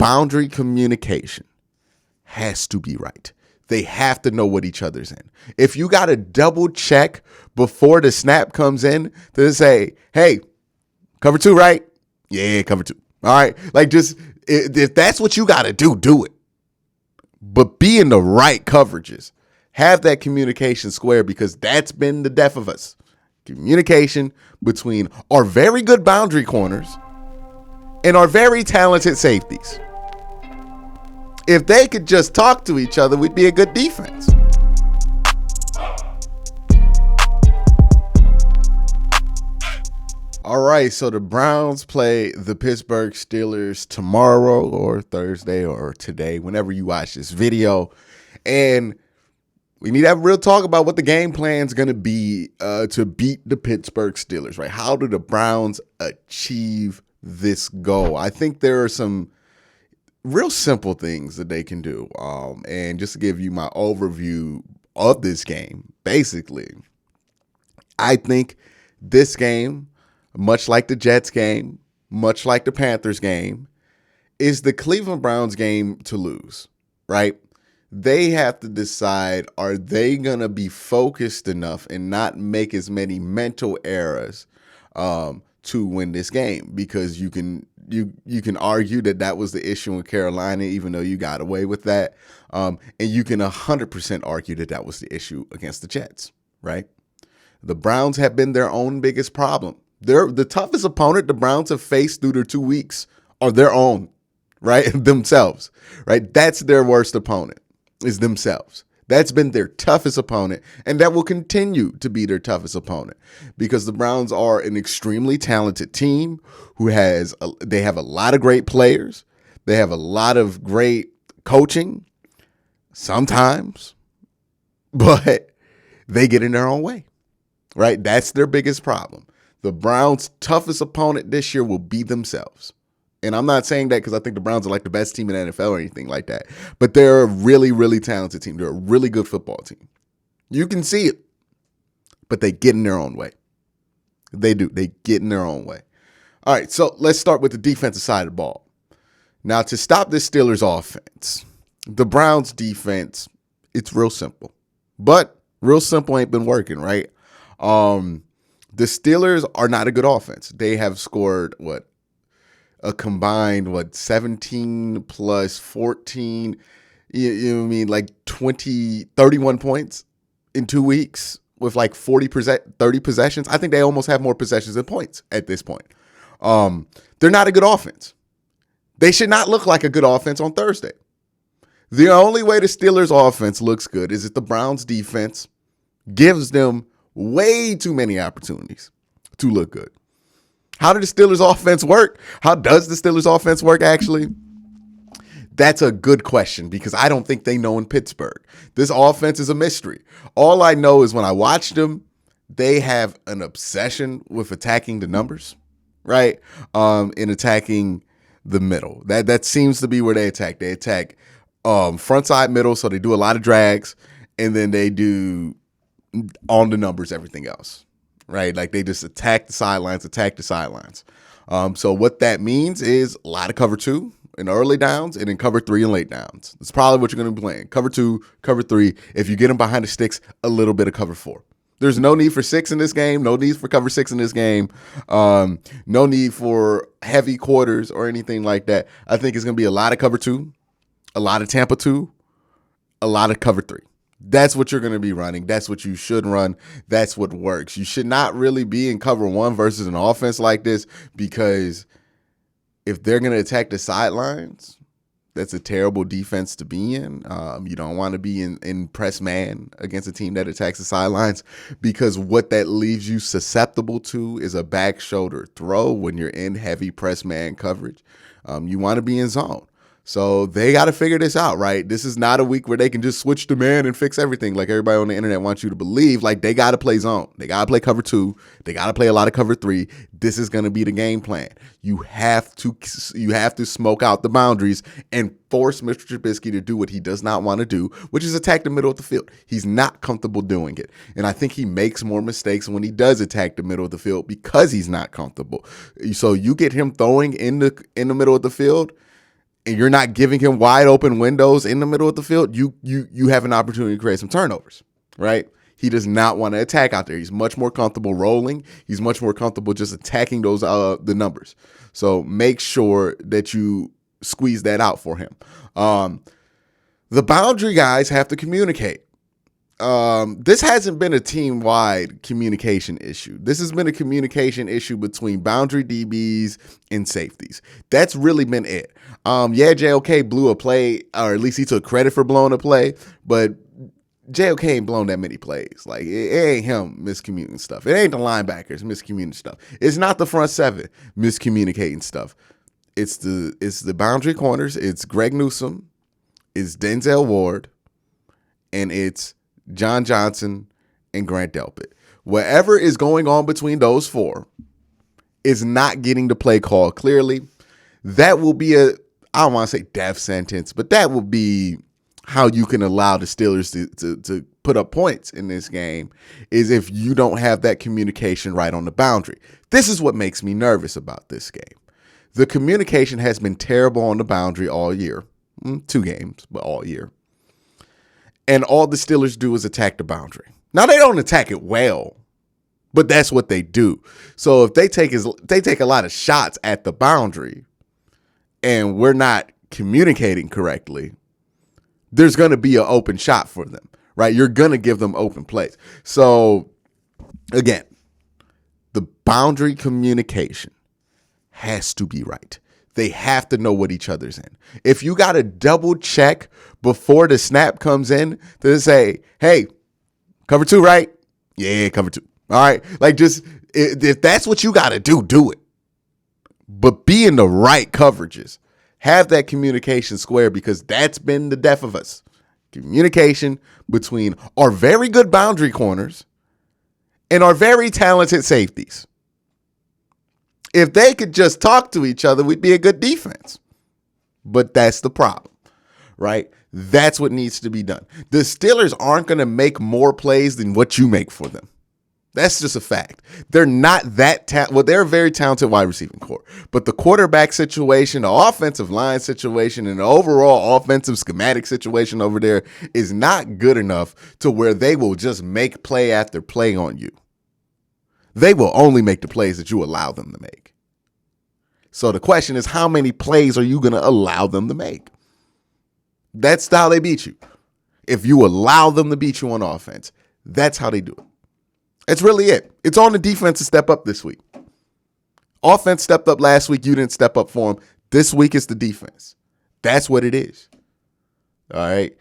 boundary communication has to be right. They have to know what each other's in. If you got to double check before the snap comes in to say, hey, cover 2, right? Yeah, cover 2. All right. Like, just if that's what you got to do, do it. But be in the right coverages. Have that communication square, because that's been the death of us. Communication between our very good boundary corners and our very talented safeties. If they could just talk to each other, we'd be a good defense. All right, so the Browns play the Pittsburgh Steelers tomorrow or Thursday or today, whenever you watch this video. And we need to have a real talk about what the game plan is going to be to beat the Pittsburgh Steelers, right? How do the Browns achieve this goal? I think there are some real simple things that they can do. And just to give you my overview of this game, basically, I think this game, much like the Jets game, much like the Panthers game, is the Cleveland Browns game to lose, right? They have to decide, are they going to be focused enough and not make as many mental errors to win this game? Because you can argue that was the issue in Carolina, even though you got away with that. And you can 100% argue that was the issue against the Jets, right? The Browns have been their own biggest problem. They're the toughest opponent the Browns have faced through their 2 weeks are their own, right? Themselves, right? That's their worst opponent, is themselves. That's been their toughest opponent, and that will continue to be their toughest opponent, because the Browns are an extremely talented team they have a lot of great players. They have a lot of great coaching sometimes, but they get in their own way, right? That's their biggest problem. The Browns' toughest opponent this year will be themselves. And I'm not saying that because I think the Browns are like the best team in the NFL or anything like that. But they're a really, really talented team. They're a really good football team. You can see it. But they get in their own way. They do. They get in their own way. All right, so let's start with the defensive side of the ball. Now, to stop this Steelers offense, the Browns defense, it's real simple. But real simple ain't been working, right? The Steelers are not a good offense. They have scored, a combined, 17 plus 14, you know what I mean, like 31 points in 2 weeks with like 30 possessions. I think they almost have more possessions than points at this point. They're not a good offense. They should not look like a good offense on Thursday. The only way the Steelers offense looks good is if the Browns defense gives them way too many opportunities to look good. How did the Steelers offense work? How does the Steelers offense work, actually? That's a good question, because I don't think they know in Pittsburgh. This offense is a mystery. All I know is when I watch them, they have an obsession with attacking the numbers, right? In attacking the middle. That seems to be where they attack. They attack front side middle, so they do a lot of drags, and then they do on the numbers everything else, right? Like they just attack the sidelines. So what that means is a lot of cover 2 in early downs and then cover 3 in late downs. That's probably what you're going to be playing. Cover 2, cover 3. If you get them behind the sticks, a little bit of cover 4. There's no need for 6 in this game. No need for cover 6 in this game. No need for heavy quarters or anything like that. I think it's going to be a lot of cover 2, a lot of Tampa 2, a lot of cover 3. That's what you're going to be running. That's what you should run. That's what works. You should not really be in cover 1 versus an offense like this, because if they're going to attack the sidelines, that's a terrible defense to be in. You don't want to be in press man against a team that attacks the sidelines, because what that leaves you susceptible to is a back shoulder throw when you're in heavy press man coverage. You want to be in zone. So they got to figure this out, right? This is not a week where they can just switch to man and fix everything like everybody on the internet wants you to believe. Like, they got to play zone. They got to play cover 2. They got to play a lot of cover 3. This is going to be the game plan. You have to smoke out the boundaries and force Mr. Trubisky to do what he does not want to do, which is attack the middle of the field. He's not comfortable doing it. And I think he makes more mistakes when he does attack the middle of the field because he's not comfortable. So you get him throwing in the middle of the field, and you're not giving him wide open windows in the middle of the field, you have an opportunity to create some turnovers, right? He does not want to attack out there. He's much more comfortable rolling. He's much more comfortable just attacking those the numbers. So make sure that you squeeze that out for him. The boundary guys have to communicate. This hasn't been a team-wide communication issue. This has been a communication issue between boundary DBs and safeties. That's really been it. JOK blew a play, or at least he took credit for blowing a play, but JOK ain't blown that many plays. Like, it ain't him miscommunicating stuff. It ain't the linebackers miscommunicating stuff. It's not the front seven miscommunicating stuff. It's the boundary corners. It's Greg Newsome. It's Denzel Ward. And it's John Johnson and Grant Delpit. Whatever is going on between those four is not getting the play call clearly. That will be I don't want to say death sentence, but that will be how you can allow the Steelers to put up points in this game, is if you don't have that communication right on the boundary. This is what makes me nervous about this game. The communication has been terrible on the boundary all year. 2 games, but all year. And all the Steelers do is attack the boundary. Now, they don't attack it well, but that's what they do. So if they take a lot of shots at the boundary and we're not communicating correctly, there's going to be an open shot for them, right? You're going to give them open plays. So again, the boundary communication has to be right. They have to know what each other's in. If you got to double check before the snap comes in to say, hey, cover 2, right? Yeah, cover 2. All right. Like, just if that's what you got to do, do it. But be in the right coverages. Have that communication square, because that's been the death of us. Communication between our very good boundary corners and our very talented safeties. If they could just talk to each other, we'd be a good defense. But that's the problem, right? That's what needs to be done. The Steelers aren't going to make more plays than what you make for them. That's just a fact. They're not that they're a very talented wide receiving core. But the quarterback situation, the offensive line situation, and the overall offensive schematic situation over there is not good enough to where they will just make play after play on you. They will only make the plays that you allow them to make. So the question is, how many plays are you going to allow them to make? That's how they beat you. If you allow them to beat you on offense, that's how they do it. That's really it. It's on the defense to step up this week. Offense stepped up last week. You didn't step up for them. This week is the defense. That's what it is. All right.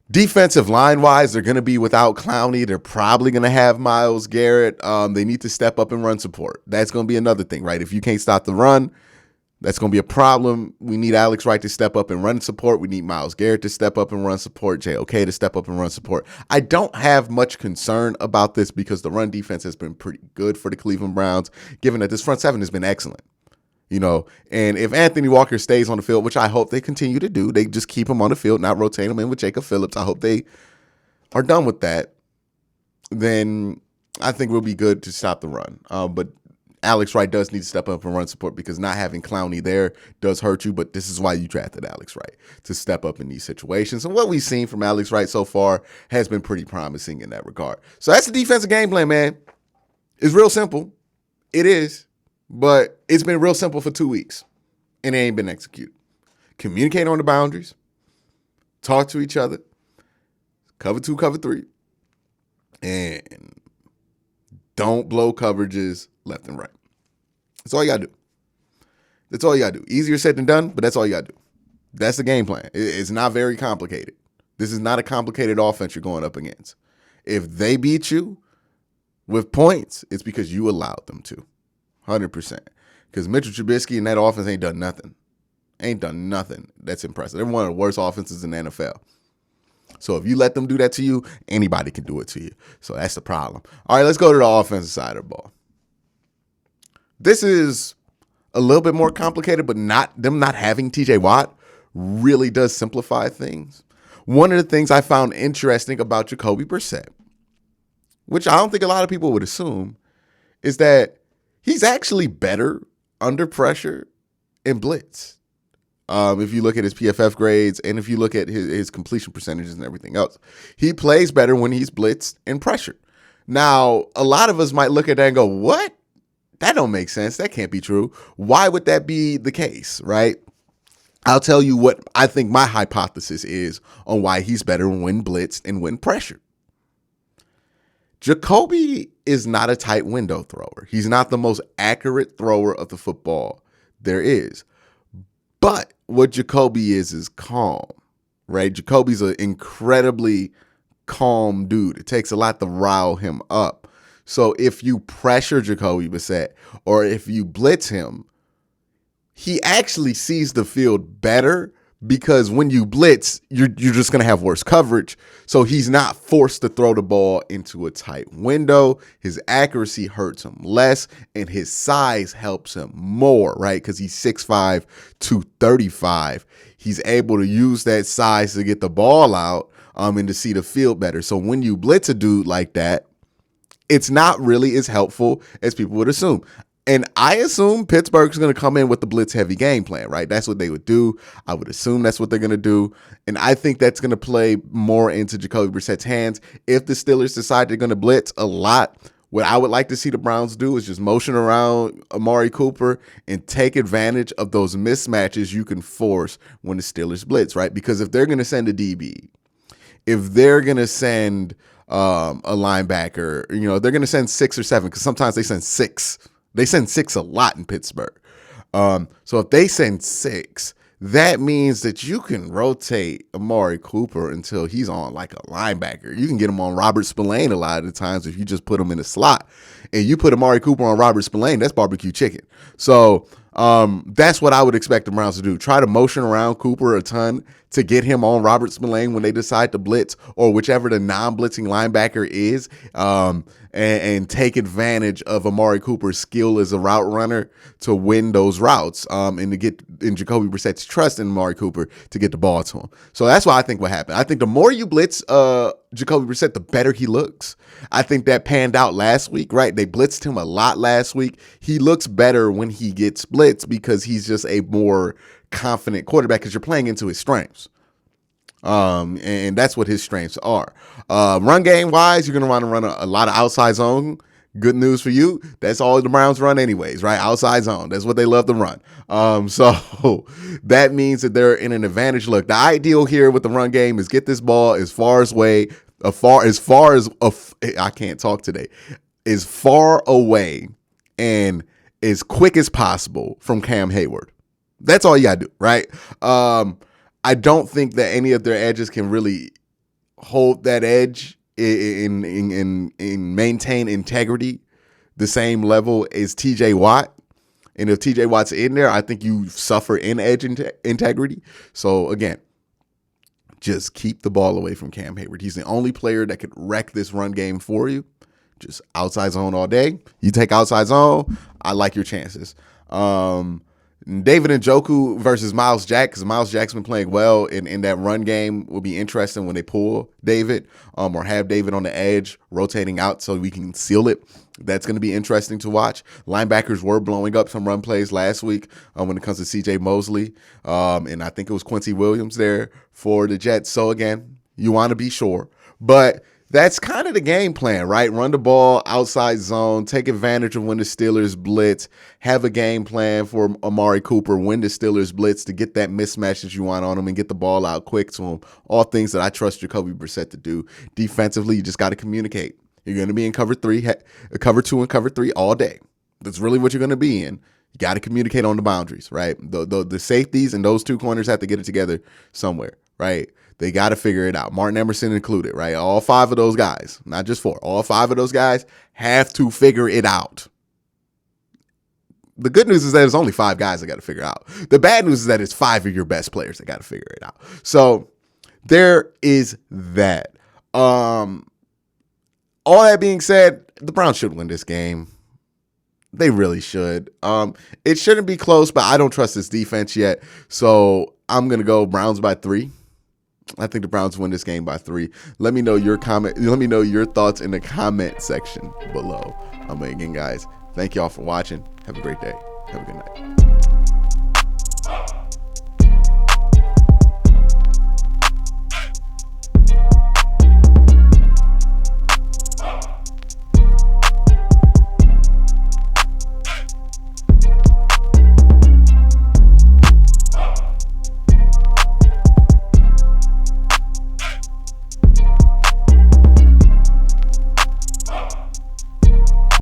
Defensive line-wise, they're going to be without Clowney. They're probably going to have Myles Garrett. They need to step up and run support. That's going to be another thing, right? If you can't stop the run, that's going to be a problem. We need Alex Wright to step up and run support. We need Myles Garrett to step up and run support. JOK to step up and run support. I don't have much concern about this because the run defense has been pretty good for the Cleveland Browns, given that this front seven has been excellent. And if Anthony Walker stays on the field, which I hope they continue to do, they just keep him on the field, not rotate him in with Jacob Phillips. I hope they are done with that. Then I think we'll be good to stop the run. But Alex Wright does need to step up and run support, because not having Clowney there does hurt you. But this is why you drafted Alex Wright, to step up in these situations. And what we've seen from Alex Wright so far has been pretty promising in that regard. So that's the defensive game plan, man. It's real simple. It is. But it's been real simple for 2 weeks, and it ain't been executed. Communicate on the boundaries. Talk to each other. Cover 2, cover 3. And don't blow coverages left and right. That's all you got to do. That's all you got to do. Easier said than done, but that's all you got to do. That's the game plan. It's not very complicated. This is not a complicated offense you're going up against. If they beat you with points, it's because you allowed them to. 100%. Because Mitchell Trubisky and that offense ain't done nothing. Ain't done nothing that's impressive. They're one of the worst offenses in the NFL. So if you let them do that to you, anybody can do it to you. So that's the problem. All right, let's go to the offensive side of the ball. This is a little bit more complicated, but not having TJ Watt really does simplify things. One of the things I found interesting about Jacoby Brissett, which I don't think a lot of people would assume, is that he's actually better under pressure in blitz If you look at his PFF grades and if you look at his completion percentages and everything else, he plays better when he's blitzed and pressured. Now, a lot of us might look at that and go, what? That don't make sense. That can't be true. Why would that be the case, right? I'll tell you what I think my hypothesis is on why he's better when blitzed and when pressured. Jacoby is not a tight window thrower. He's not the most accurate thrower of the football there is. But what Jacoby is calm, right? Jacoby's an incredibly calm dude. It takes a lot to rile him up. So if you pressure Jacoby Brissett or if you blitz him, he actually sees the field better because when you blitz, you're just going to have worse coverage. So he's not forced to throw the ball into a tight window. His accuracy hurts him less, and his size helps him more, right? Because he's 6'5", 235. He's able to use that size to get the ball out and to see the field better. So when you blitz a dude like that, it's not really as helpful as people would assume. And I assume Pittsburgh's going to come in with the blitz-heavy game plan, right? That's what they would do. I would assume that's what they're going to do. And I think that's going to play more into Jacoby Brissett's hands. If the Steelers decide they're going to blitz a lot, what I would like to see the Browns do is just motion around Amari Cooper and take advantage of those mismatches you can force when the Steelers blitz, right? Because if they're going to send a DB, if they're going to send a linebacker, they're going to send 6 or 7, because sometimes they send 6. They send 6 a lot in Pittsburgh. So if they send 6, that means that you can rotate Amari Cooper until he's on like a linebacker. You can get him on Robert Spillane a lot of the times if you just put him in a slot. And you put Amari Cooper on Robert Spillane, that's barbecue chicken. So that's what I would expect the Browns to do. Try to motion around Cooper a ton to get him on Robert Spillane when they decide to blitz, or whichever the non-blitzing linebacker is, and take advantage of Amari Cooper's skill as a route runner to win those routes, and to get in Jacoby Brissett's trust in Amari Cooper to get the ball to him. So that's what I think will happen. I think the more you blitz Jacoby Brissett, the better he looks. I think that panned out last week, right? They blitzed him a lot last week. He looks better when he gets blitzed because he's just a more confident quarterback because you're playing into his strengths. And that's what his strengths are. Run game wise, you're going to want to run a lot of outside zone. Good news for you. That's all the Browns run anyways, right? Outside zone. That's what they love to run. So that means that they're in an advantage. Look, the ideal here with the run game is get this ball as far away, as far away and as quick as possible from Cam Hayward. That's all you got to do, right? I don't think that any of their edges can really hold that edge in maintain integrity the same level as TJ Watt. And if TJ Watt's in there, I think you suffer in edge integrity. So again, just keep the ball away from Cam Hayward. He's the only player that could wreck this run game for you. Just outside zone all day. You take outside zone, I like your chances. David Njoku versus Miles Jack, because Miles Jack's been playing well in that run game. Will be interesting when they pull David or have David on the edge rotating out so we can seal it. That's going to be interesting to watch. Linebackers were blowing up some run plays last week when it comes to C.J. Mosley, and I think it was Quincy Williams there for the Jets. So again, you want to be sure, but that's kind of the game plan, right? Run the ball outside zone, take advantage of when the Steelers blitz, have a game plan for Amari Cooper when the Steelers blitz to get that mismatch that you want on him and get the ball out quick to him. All things that I trust Jacoby Brissett to do. Defensively, you just got to communicate. You're going to be in cover 2 and cover 3 all day. That's really what you're going to be in. You got to communicate on the boundaries, right? The safeties and those two corners have to get it together somewhere, right? They got to figure it out. Martin Emerson included, right? All 5 of those guys, not just 4. All 5 of those guys have to figure it out. The good news is that it's only 5 guys that got to figure it out. The bad news is that it's 5 of your best players that got to figure it out. So there is that. All that being said, the Browns should win this game. They really should. It shouldn't be close, but I don't trust this defense yet. So I'm going to go Browns by 3. I think the Browns win this game by 3. Let me know your comment. Let me know your thoughts in the comment section below. Again, guys, thank y'all for watching. Have a great day. Have a good night.